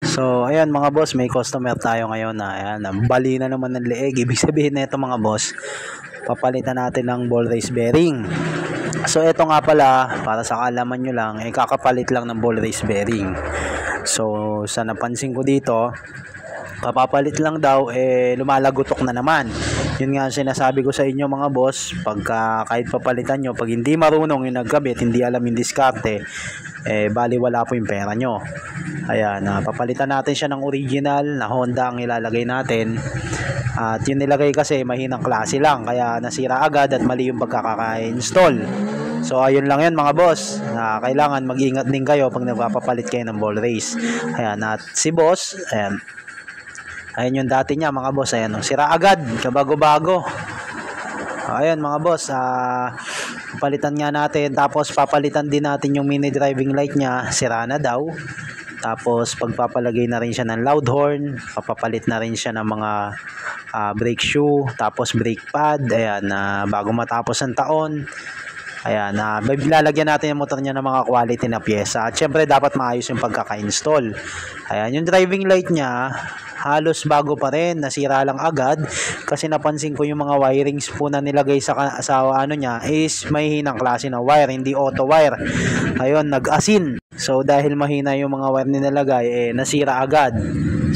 So, ayan mga boss, may customer tayo ngayon na ayan, bali na naman ng leeg. Ibig sabihin na ito mga boss, papalitan natin ng ball race bearing. So, ito nga pala, para sa kaalaman nyo lang, kakapalit lang ng ball race bearing. So, sa napansin ko dito, papapalit lang daw, lumalagotok na naman. Yun nga sinasabi ko sa inyo mga boss, pagka kahit papalitan nyo, pag hindi marunong yung nagkabit, hindi alam yung diskarte, bali wala po yung pera nyo. Ayan, papalitan natin siya ng original na Honda ang ilalagay natin. At yung nilagay kasi mahinang klase lang, kaya nasira agad at mali yung pagkaka-install. So ayun lang yan mga boss, kailangan mag-ingat din kayo pag nagpapapalit kayo ng ball race. Ayan, at si boss, ayan yung dati niya mga boss, ayan, sira agad, kabago-bago. Ayan mga boss, palitan nga natin, tapos papalitan din natin yung mini driving light niya, sira na daw. Tapos pagpapalagay na rin siya ng loud horn, papapalit na rin siya ng mga brake shoe, tapos brake pad, ayan, bago matapos ang taon. Ayan, lalagyan natin yung motor niya ng mga quality na pyesa. At syempre dapat maayos yung pagkaka-install. Ayan, yung driving light niya halos bago pa rin, nasira lang agad kasi napansin ko yung mga wirings po na nilagay sa ano niya is may hinang klase na wire, hindi auto wire. Ayun, nag-asin. So dahil mahina yung mga wire nilalagay, nasira agad.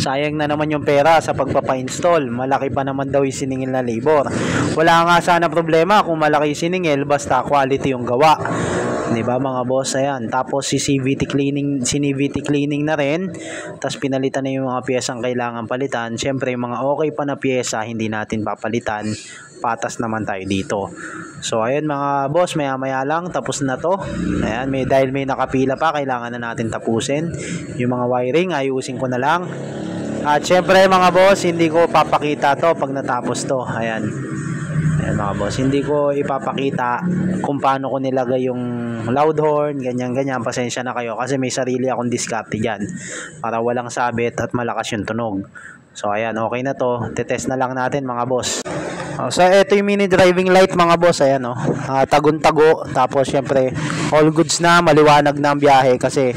Sayang na naman yung pera sa pagpapa-install. Malaki pa naman daw yung siningil na labor. Wala nga sana problema kung malaki yung siningil, basta quality yung gawa. 'Di ba mga boss? Ayan. Tapos si CVT cleaning na rin. Tapos pinalitan na yung mga piyesang kailangan palitan. Syempre yung mga okay pa na piyesa hindi natin papalitan. Patas naman tayo dito. So ayun mga boss, maya-maya lang tapos na to. Ayan, dahil may nakapila pa, kailangan na natin tapusin. Yung mga wiring ayusin ko na lang. At syempre mga boss, hindi ko papakita to pag natapos to. Ayan. Ayan mga boss, hindi ko ipapakita kung paano ko nilagay yung loud horn, ganyan-ganyan. Pasensya na kayo kasi may sarili akong diskarte dyan para walang sabit at malakas yung tunog. So ayan, okay na to. Tetest na lang natin mga boss. So ito yung mini driving light mga boss. Ayan tagun-tago. Tapos syempre all goods na, maliwanag na ang biyahe kasi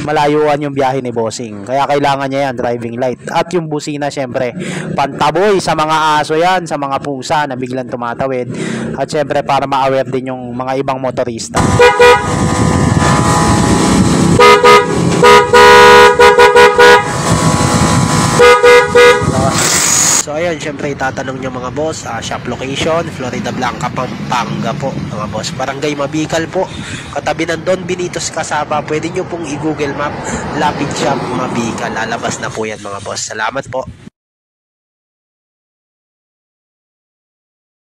malayuan yung biyahe ni bossing. Kaya kailangan niya yan, driving light. At yung busina syempre, pantaboy sa mga aso yan, sa mga pusa na biglang tumatawid. At syempre para ma-aware din yung mga ibang motorista. So ayun, syempre itatanong nyo mga boss, shop location, Florida Blanca, Pampanga po mga boss. Barangay Mabikal po, katabi ng Don Benitos Kasaba. Pwede nyo pong i-google map, Lapid Shop Mabikal. Lalabas na po yan mga boss. Salamat po.